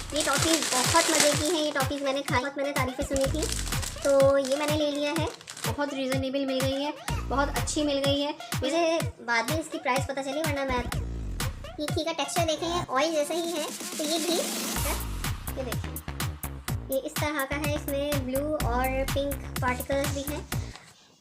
ये टॉफ़ीज़ बहुत मज़े की हैं। ये टॉफ़ीज़ मैंने खाई, बहुत मैंने तारीफ़ें सुनी थी, तो ये मैंने ले लिया है। बहुत रीज़नेबल मिल गई है, बहुत अच्छी मिल गई है। मुझे बाद में इसकी प्राइस पता चली, वरना मैं ये घी का टेक्सचर देखें, ये ऑयल जैसा ही है। तो ये घी है, ये देखिए, ये इस तरह का है। इसमें ब्लू और पिंक पार्टिकल्स भी हैं।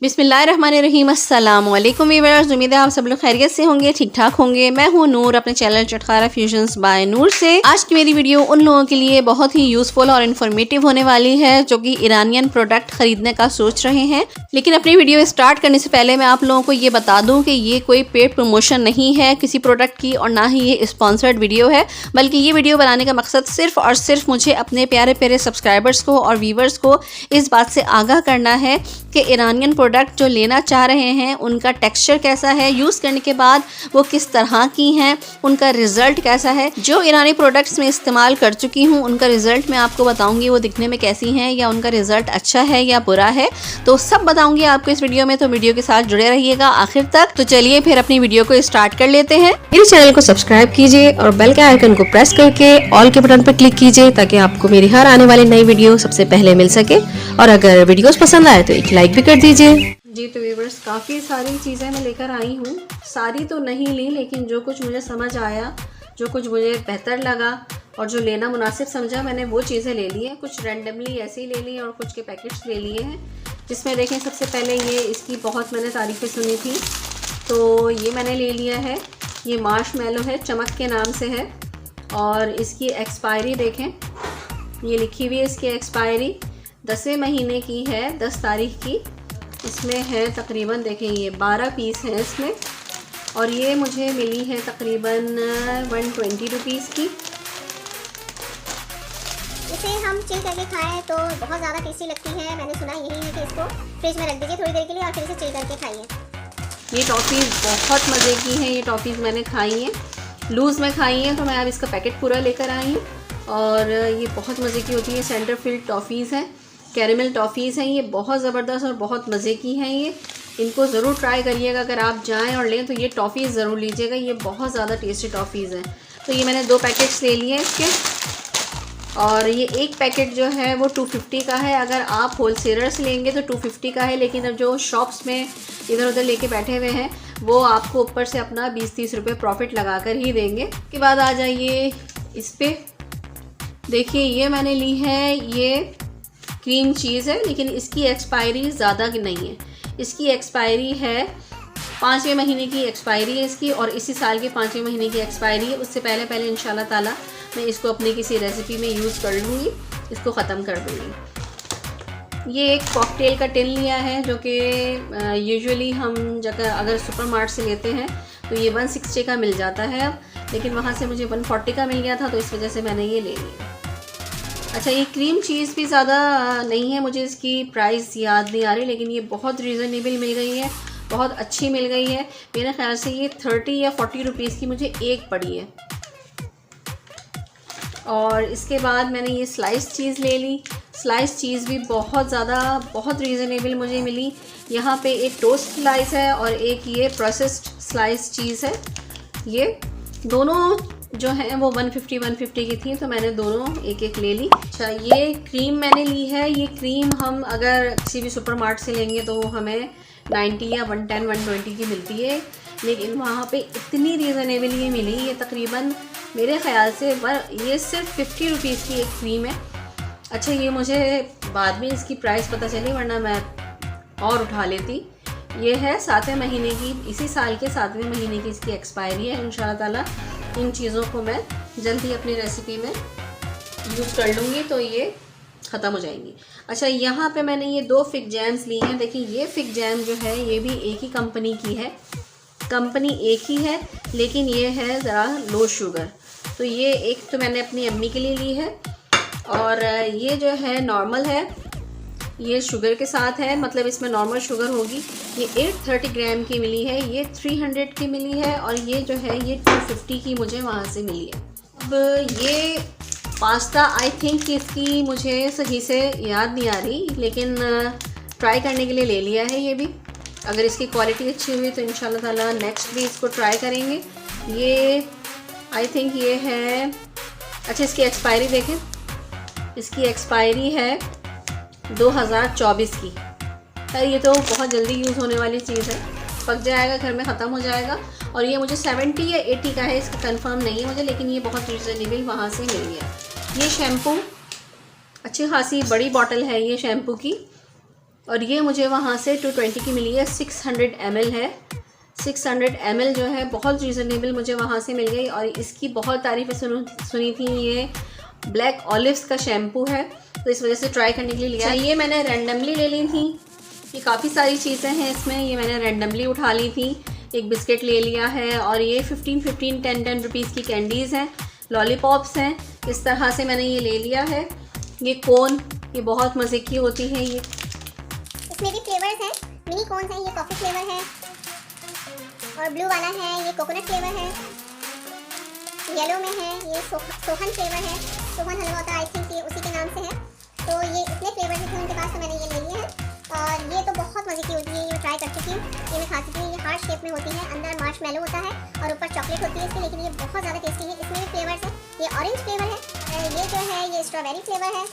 बिस्मिल्लाहिर्रहमानिर्रहीम, अस्सलाम वालेकुम व्यूअर्स। उम्मीद है आप सब लोग खैरियत से होंगे, ठीक ठाक होंगे। मैं हूँ नूर, अपने चैनल चटखारा फ्यूजन्स बाय नूर से। आज की मेरी वीडियो उन लोगों के लिए बहुत ही यूजफुल और इन्फॉर्मेटिव होने वाली है जो कि ईरानियन प्रोडक्ट खरीदने का सोच रहे हैं। लेकिन अपनी वीडियो स्टार्ट करने से पहले मैं आप लोगों को ये बता दूं कि ये कोई पेड प्रमोशन नहीं है किसी प्रोडक्ट की, और ना ही ये स्पॉन्सर्ड वीडियो है, बल्कि ये वीडियो बनाने का मकसद सिर्फ और सिर्फ मुझे अपने प्यारे प्यारे सब्सक्राइबर्स को और व्यूवर्स को इस बात से आगाह करना है कि ईरानियन प्रोडक्ट जो लेना चाह रहे हैं उनका टेक्सचर कैसा है, यूज़ करने के बाद वो किस तरह की हैं, उनका रिज़ल्ट कैसा है। जो ईरानी प्रोडक्ट्स में इस्तेमाल कर चुकी हूँ उनका रिज़ल्ट मैं आपको बताऊंगी, वो दिखने में कैसी हैं या उनका रिज़ल्ट अच्छा है या बुरा है, तो सब बताऊंगी आपको इस वीडियो में। तो वीडियो के साथ जुड़े रहिएगा आखिर तक। तो चलिए फिर अपनी वीडियो को स्टार्ट कर लेते हैं। मेरे चैनल को सब्सक्राइब कीजिए और बेल के आइकन को प्रेस करके ऑल के बटन पर क्लिक कीजिए ताकि आपको मेरी हर आने वाली नई वीडियो सबसे पहले मिल सके। और अगर वीडियोस पसंद आए तो एक लाइक भी कर दीजिए। जी तो व्यूअर्स, काफ़ी सारी चीज़ें मैं लेकर आई हूँ। सारी तो नहीं ली, लेकिन जो कुछ मुझे समझ आया, जो कुछ मुझे बेहतर लगा और जो लेना मुनासिब समझा, मैंने वो चीज़ें ले ली हैं। कुछ रैंडमली ऐसे ही ले ली और कुछ के पैकेट्स ले लिए हैं। जिसमें देखें, सबसे पहले ये इसकी बहुत मैंने तारीफ़ें सुनी थी, तो ये मैंने ले लिया है। ये मार्शमैलो है, चमक के नाम से है, और इसकी एक्सपायरी देखें, ये लिखी हुई है। इसकी एक्सपायरी 10वें महीने की है, 10 तारीख की। इसमें है तकरीबन, देखें, ये 12 पीस हैं इसमें, और ये मुझे मिली है तकरीबन 120 रुपीज़ की। इसे हम चिल करके खाएं तो बहुत ज़्यादा टेस्टी लगती है। मैंने सुना यही है कि इसको फ्रिज में रख दीजिए थोड़ी देर के लिए और फिर इसे चिल करके खाइए। ये टॉफ़ीज़ बहुत मज़े की हैं। ये टॉफ़ीज़ मैंने खाई हैं, लूज़ में खाई हैं, तो मैं अब इसका पैकेट पूरा लेकर आई हूँ। और ये बहुत मज़े की होती है। सेंटर फिल्ड टॉफ़ीज़ हैं, कैरेमल टॉफ़ीज़ हैं। ये बहुत ज़बरदस्त और बहुत मज़े की हैं। ये इनको ज़रूर ट्राई करिएगा। अगर आप जाएं और लें तो ये टॉफ़ीज़ ज़रूर लीजिएगा। ये बहुत ज़्यादा टेस्टी टॉफ़ीज़ हैं। तो ये मैंने 2 पैकेट्स ले लिए इसके, और ये एक पैकेट जो है वो 250 का है। अगर आप होलसेलर से लेंगे तो 250 का है, लेकिन अब जो शॉप्स में इधर उधर लेके बैठे हुए हैं वो आपको ऊपर से अपना 20-30 रुपये प्रॉफिट लगा कर ही देंगे। उसके बाद आ जाइए इस पे, देखिए ये मैंने ली है, ये क्रीम चीज़ है, लेकिन इसकी एक्सपायरी ज़्यादा की नहीं है। इसकी एक्सपायरी है 5वें महीने की एक्सपायरी है इसकी, और इसी साल के 5वें महीने की एक्सपायरी है। उससे पहले इंशाल्लाह ताला मैं इसको अपनी किसी रेसिपी में यूज़ कर लूँगी, इसको ख़त्म कर दूँगी। ये एक कॉकटेल का टिन लिया है, जो कि यूजुअली हम जगह अगर सुपरमार्ट से लेते हैं तो ये 160 का मिल जाता है अब, लेकिन वहाँ से मुझे 140 का मिल गया था, तो इस वजह से मैंने ये ले लिया। अच्छा, ये क्रीम चीज़ भी ज़्यादा नहीं है, मुझे इसकी प्राइस याद नहीं आ रही, लेकिन ये बहुत रीज़नेबल मिल गई है, बहुत अच्छी मिल गई है। मेरे ख्याल से ये 30 या 40 रुपीज़ की मुझे एक पड़ी है। और इसके बाद मैंने ये स्लाइस चीज़ ले ली। स्लाइस चीज़ भी बहुत रीज़नेबल मुझे मिली। यहाँ पे एक टोस्ट स्लाइस है और एक ये प्रोसेस्ड स्लाइस चीज़ है। ये दोनों जो है वो 150 की थी, तो मैंने दोनों एक एक ले ली। अच्छा, ये क्रीम मैंने ली है। ये क्रीम हम अगर किसी भी सुपरमार्ट से लेंगे तो हमें 90 या 110, 120 की मिलती है, लेकिन वहाँ पे इतनी रीज़नेबल ये मिली। ये तकरीबन मेरे ख्याल से ये सिर्फ 50 रुपीज़ की एक क्रीम है। अच्छा, ये मुझे बाद में इसकी प्राइस पता चली, वरना मैं और उठा लेती। ये है 7वें महीने की, इसी साल के 7वें महीने की इसकी एक्सपायरी है। इंशाल्लाह ताला इन चीज़ों को मैं जल्दी अपनी रेसिपी में यूज़ कर लूँगी, तो ये ख़त्म हो जाएंगी। अच्छा, यहाँ पे मैंने ये 2 फिग जैम्स ली हैं। देखिए, ये फिग जैम जो है ये भी एक ही कंपनी की है, कंपनी एक ही है, लेकिन ये है ज़रा लो शुगर। तो ये एक तो मैंने अपनी अम्मी के लिए ली है, और ये जो है नॉर्मल है, ये शुगर के साथ है, मतलब इसमें नॉर्मल शुगर होगी। ये 830 ग्राम की मिली है, ये 300 की मिली है, और ये जो है ये 250 की मुझे वहाँ से मिली है। अब ये पास्ता, आई थिंक इसकी मुझे सही से याद नहीं आ रही, लेकिन ट्राई करने के लिए ले लिया है ये भी। अगर इसकी क्वालिटी अच्छी हुई तो इंशाल्लाह ताला नेक्स्ट भी इसको ट्राई करेंगे। ये आई थिंक ये है अच्छा, इसकी एक्सपायरी देखें, इसकी एक्सपायरी है 2024 की। यार ये तो बहुत जल्दी यूज़ होने वाली चीज़ है, पक जाएगा, घर में ख़त्म हो जाएगा। और ये मुझे 70 या 80 का है, इसका कंफर्म नहीं है मुझे, लेकिन ये बहुत रीज़नेबल वहाँ से मिल गया। ये शैम्पू अच्छी खासी बड़ी बॉटल है ये शैम्पू की, और ये मुझे वहाँ से 220 की मिली है। 600 ml है, 600 ml जो है बहुत रीज़नेबल मुझे वहाँ से मिल गई। और इसकी बहुत तारीफ़ें सुनी थी। ये ब्लैक ऑलिव्स का शैम्पू है, तो इस वजह से ट्राई करने के लिए लिया। ये मैंने रैंडमली ले ली थी, ये काफ़ी सारी चीज़ें हैं इसमें, ये मैंने रैंडमली उठा ली थी। एक बिस्किट ले लिया है, और ये 15 10 रुपीज़ की कैंडीज़ हैं, लॉलीपॉप्स हैं, इस तरह से मैंने ये ले लिया है। ये कोन, ये बहुत मज़े की होती है। ये इसमें भी फ्लेवर्स हैं, मिनी कोन्स हैं, ये कॉफ़ी फ्लेवर है, और ब्लू वाला है ये कोकोनट फ्लेवर है, येलो में है ये सोहन फ्लेवर है, सोहन हलवा होता है आई थिंक, ये उसी के नाम से है। तो ये इतने फ्लेवर थे उनके पास, तो मैंने ये ले लिए हैं। और ये तो बहुत मज़े की होती है, ये ट्राई कर चुकी हूँ, ये मैं खा चुकी हूँ। ये हार्ट शेप में होती है, अंदर मार्शमैलो होता है और ऊपर चॉकलेट होती है इसकी, लेकिन ये बहुत ज़्यादा टेस्टी है। इसमें भी फ्लेवर्स है, ये ऑरेंज फ्लेवर है, ये जो है ये स्ट्रॉबेरी फ्लेवर है,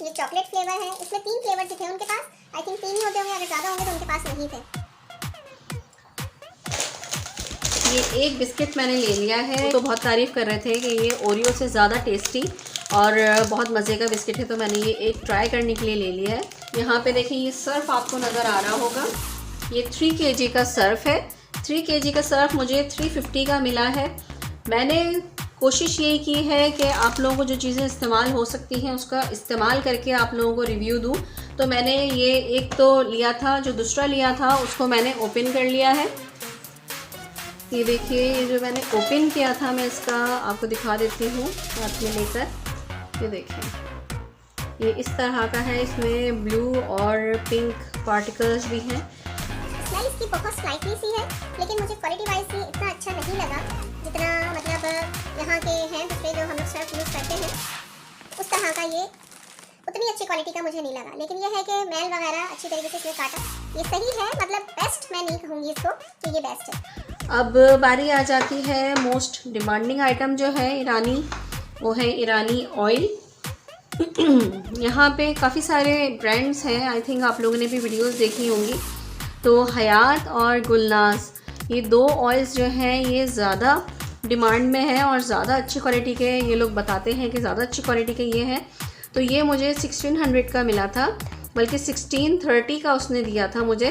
ये चॉकलेट फ्लेवर है। इसमें 3 फ्लेवर थे उनके पास, आई थिंक 3 ही होते होंगे, अगर ज़्यादा होंगे तो उनके पास नहीं थे। ये एक बिस्किट मैंने ले लिया है, तो बहुत तारीफ़ कर रहे थे कि ये ओरियो से ज़्यादा टेस्टी और बहुत मज़े का बिस्किट है, तो मैंने ये एक ट्राई करने के लिए ले लिया है। यहाँ पे देखें, ये सर्फ आपको नज़र आ रहा होगा, ये 3 kg का सर्फ है। 3 kg का सर्फ मुझे 350 का मिला है। मैंने कोशिश यही की है कि आप लोगों को जो चीज़ें इस्तेमाल हो सकती हैं उसका इस्तेमाल करके आप लोगों को रिव्यू दूँ। तो मैंने ये एक तो लिया था, जो दूसरा लिया था उसको मैंने ओपन कर लिया है। ये देखिए, ये जो मैंने ओपन किया था, मैं इसका आपको दिखा देती हूँ हाथ में लेकर। ये देखिए, ये इस तरह का है, इसमें ब्लू और पिंक पार्टिकल्स भी हैं। स्मेल इसकी बहुत स्लाइटली सी है, लेकिन मुझे क्वालिटी वाइज भी इतना अच्छा नहीं लगा जितना मतलब यहाँ के हैं दूसरे जो हम लोग सर्फ यूज़ करते हैं उस तरह का। ये उतनी अच्छी क्वालिटी का मुझे नहीं लगा, लेकिन ये है कि मेल वगैरह अच्छी तरीके से इसमें काटा, ये सही है, मतलब बेस्ट मैं नहीं कहूँगी इसको कि ये बेस्ट है। अब बारी आ जाती है मोस्ट डिमांडिंग आइटम जो है ईरानी, वो है ईरानी ऑयल। यहाँ पे काफ़ी सारे ब्रांड्स हैं, आई थिंक आप लोगों ने भी वीडियोस देखी होंगी। तो हयात और गुलनाज, ये 2 ऑयल्स जो हैं ये ज़्यादा डिमांड में है और ज़्यादा अच्छी क्वालिटी के, ये लोग बताते हैं कि ज़्यादा अच्छी क्वालिटी के ये हैं। तो ये मुझे 1600 का मिला था, बल्कि 1630 का उसने दिया था मुझे।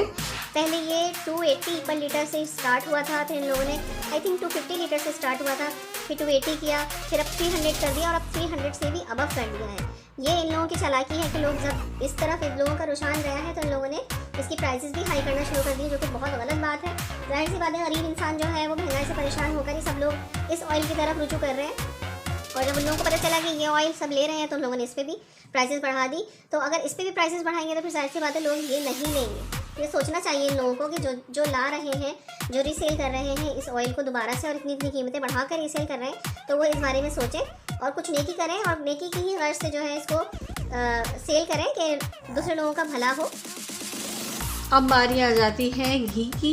पहले ये 280 पर लीटर से स्टार्ट हुआ था, फिर इन लोगों ने आई थिंक 250 लीटर से स्टार्ट हुआ था, फिर 280 किया, फिर अब 300 कर दिया और अब 300 से भी अबव कर दिया है। ये इन लोगों की चालाकी है कि लोग जब इस तरफ इन लोगों का रुझान गया है तो इन लोगों ने इसकी प्राइसेस भी हाई करना शुरू कर दी, जो कि बहुत गलत बात है। जाहिर सी बात है, गरीब इंसान जो है वो महंगाई से परेशान होकर ही सब लोग इस ऑयल की तरफ रुजू कर रहे हैं। और जब उन लोगों को पता चला कि ये ऑयल सब ले रहे हैं तो उन लोगों ने इस पर भी प्राइसेस बढ़ा दी। तो अगर इस पर भी प्राइसेस बढ़ाएंगे तो फिर जाहिर सी बात है लोग ये नहीं लेंगे। ये सोचना चाहिए इन लोगों को कि जो ला रहे हैं, जो रीसेल कर रहे हैं इस ऑयल को दोबारा से और इतनी कीमतें बढ़ाकर रीसेल कर रहे हैं, तो वो इस बारे में सोचें और कुछ नेकी करें और नेकी की ही गर्ज से जो है इसको सेल करें कि दूसरे लोगों का भला हो। अब बारी आ जाती है घी की।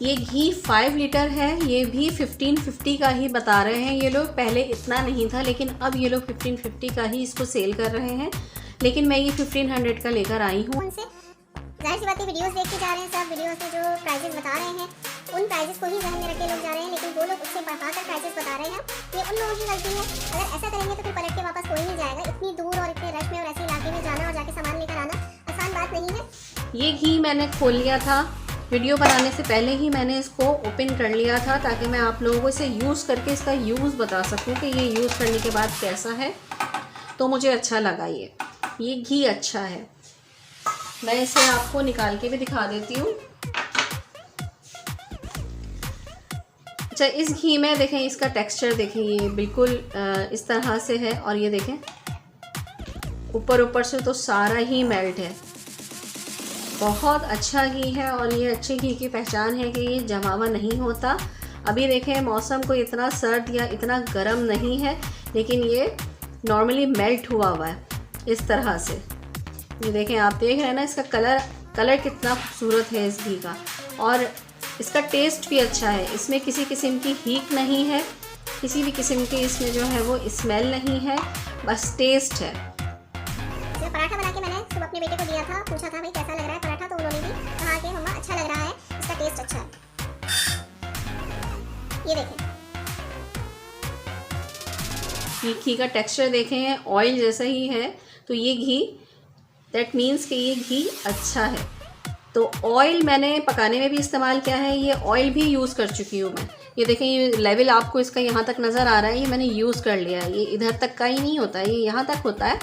ये घी 5 लीटर है, ये भी 1550 का ही बता रहे हैं ये लोग। पहले इतना नहीं था, लेकिन अब ये लोग 1550 का ही इसको सेल कर रहे हैं, लेकिन मैं ये 1500 का लेकर आई हूँ। उनसे जाहिर सी बात है, वीडियोस देख के जा रहे हैं, सब वीडियोस में जो प्राइजेस बता रहे हैं उन प्राइजेस को ही ध्यान में रख के लोग जा रहे हैं, लेकिन वो लोग उससे बढ़ाकर प्राइजेस बता रहे हैं। ये उन लोगों की गलती है। अगर ऐसा करेंगे तो फिर पलट के वापस कोई नहीं जाएगा। इतनी दूर और इतने रश में और ऐसे इलाके में जाना और जाके सामान लेकर आना आसान बात नहीं है। ये घी मैंने खोल लिया था, वीडियो बनाने से पहले ही मैंने इसको ओपन कर लिया था ताकि मैं आप लोगों को इसे यूज़ करके इसका यूज़ बता सकूं कि ये यूज़ करने के बाद कैसा है। तो मुझे अच्छा लगा ये घी अच्छा है। मैं इसे आपको निकाल के भी दिखा देती हूँ। अच्छा, इस घी में देखें, इसका टेक्सचर देखें, ये बिल्कुल इस तरह से है और ये देखें ऊपर से तो सारा ही मेल्ट है। बहुत अच्छा घी है और ये अच्छे घी की पहचान है कि ये जमावा नहीं होता। अभी देखें मौसम को इतना सर्द या इतना गर्म नहीं है, लेकिन ये नॉर्मली मेल्ट हुआ है इस तरह से। ये देखें, आप देख रहे हैं ना, इसका कलर कितना खूबसूरत है इस घी का, और इसका टेस्ट भी अच्छा है। इसमें किसी किस्म की हीक नहीं है, किसी भी किस्म की इसमें जो है वो स्मेल नहीं है, बस टेस्ट है। जब पराठा बना के मैंने सुबह अपने बेटे को दिया था, पूछा था भाई कैसा लग रहा है पराठा, तो उन्होंने भी कहा कि मम्मा अच्छा लग रहा है, इसका टेस्ट अच्छा है। ये देखें, घी का टेक्सचर देखें, ऑयल जैसा ही है, तो ये घी दैट मीन्स कि ये घी अच्छा है। तो ऑयल मैंने पकाने में भी इस्तेमाल किया है, ये ऑयल भी यूज़ कर चुकी हूँ मैं। ये देखें, ये लेवल आपको इसका यहाँ तक नज़र आ रहा है, ये मैंने यूज़ कर लिया है। ये इधर तक का ही नहीं होता है, ये यहाँ तक होता है,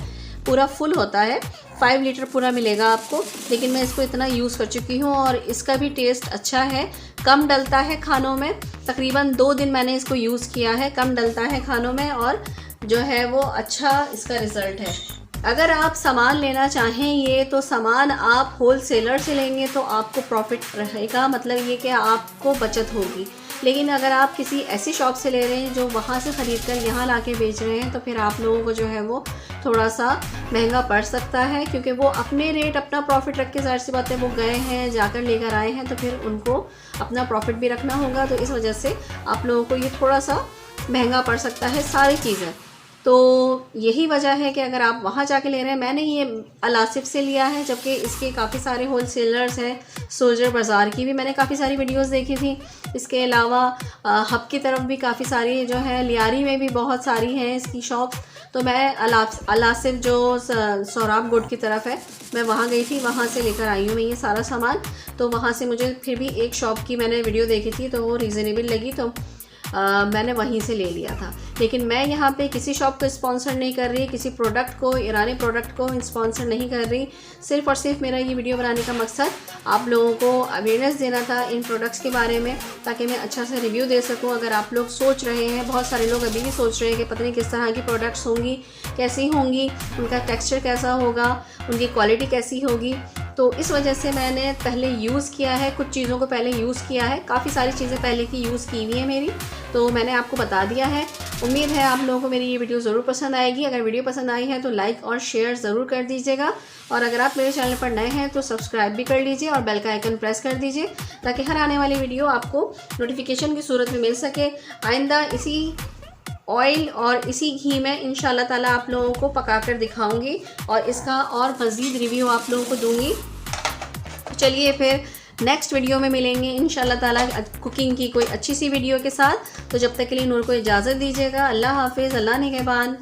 पूरा फुल होता है। 5 लीटर पूरा मिलेगा आपको, लेकिन मैं इसको इतना यूज़ कर चुकी हूँ और इसका भी टेस्ट अच्छा है। कम डलता है खानों में, तकरीबन 2 दिन मैंने इसको यूज़ किया है, कम डलता है खानों में और जो है वो अच्छा इसका रिज़ल्ट है। अगर आप सामान लेना चाहें ये, तो सामान आप होल सेलर से लेंगे तो आपको प्रॉफिट रहेगा, मतलब ये कि आपको बचत होगी। लेकिन अगर आप किसी ऐसी शॉप से ले रहे हैं जो वहाँ से ख़रीद कर यहाँ ला के बेच रहे हैं, तो फिर आप लोगों को जो है वो थोड़ा सा महंगा पड़ सकता है, क्योंकि वो अपने रेट अपना प्रॉफिट रख के, ज़ाहिर सी बात है वो गए हैं जाकर लेकर आए हैं, तो फिर उनको अपना प्रॉफिट भी रखना होगा। तो इस वजह से आप लोगों को ये थोड़ा सा महंगा पड़ सकता है सारी चीज़ें। तो यही वजह है कि अगर आप वहाँ जाके ले रहे हैं, मैंने ये अलासिफ से लिया है, जबकि इसके काफ़ी सारे होल सेलर्स हैं। सोल्जर बाज़ार की भी मैंने काफ़ी सारी वीडियोस देखी थी। इसके अलावा हब की तरफ भी काफ़ी सारी जो है, लियारी में भी बहुत सारी हैं इसकी शॉप। तो मैं अलासिफ जो सोहराब गुड की तरफ है, मैं वहाँ गई थी, वहाँ से लेकर आई हूँ मैं ये सारा सामान। तो वहाँ से मुझे फिर भी एक शॉप की मैंने वीडियो देखी थी, तो वो रीज़नेबल लगी, तो मैंने वहीं से ले लिया था। लेकिन मैं यहाँ पे किसी शॉप को स्पॉन्सर नहीं कर रही, किसी प्रोडक्ट को, ईरानी प्रोडक्ट को स्पॉन्सर नहीं कर रही। सिर्फ़ और सिर्फ मेरा ये वीडियो बनाने का मकसद आप लोगों को अवेयरनेस देना था इन प्रोडक्ट्स के बारे में, ताकि मैं अच्छा सा रिव्यू दे सकूँ। अगर आप लोग सोच रहे हैं, बहुत सारे लोग अभी भी सोच रहे हैं कि पता नहीं किस तरह की प्रोडक्ट्स होंगी, कैसी होंगी, उनका टेक्स्चर कैसा होगा, उनकी क्वालिटी कैसी होगी, तो इस वजह से मैंने पहले यूज़ किया है, कुछ चीज़ों को पहले यूज़ किया है। काफ़ी सारी चीज़ें पहले की यूज़ की हुई है मेरी, तो मैंने आपको बता दिया है। उम्मीद है आप लोगों को मेरी ये वीडियो ज़रूर पसंद आएगी। अगर वीडियो पसंद आई है तो लाइक और शेयर ज़रूर कर दीजिएगा, और अगर आप मेरे चैनल पर नए हैं तो सब्सक्राइब भी कर लीजिए और बेल का आइकन प्रेस कर दीजिए, ताकि हर आने वाली वीडियो आपको नोटिफिकेशन की सूरत में मिल सके। आइंदा इसी ऑयल और इसी घी में इंशाल्लाह ताला आप लोगों को पका कर दिखाऊंगी और इसका और मज़ीद रिव्यू आप लोगों को दूंगी। चलिए फिर नेक्स्ट वीडियो में मिलेंगे इंशाल्लाह ताला कुकिंग की कोई अच्छी सी वीडियो के साथ। तो जब तक के लिए नूर को इजाज़त दीजिएगा। अल्लाह हाफिज़, अल्लाह निगहबान।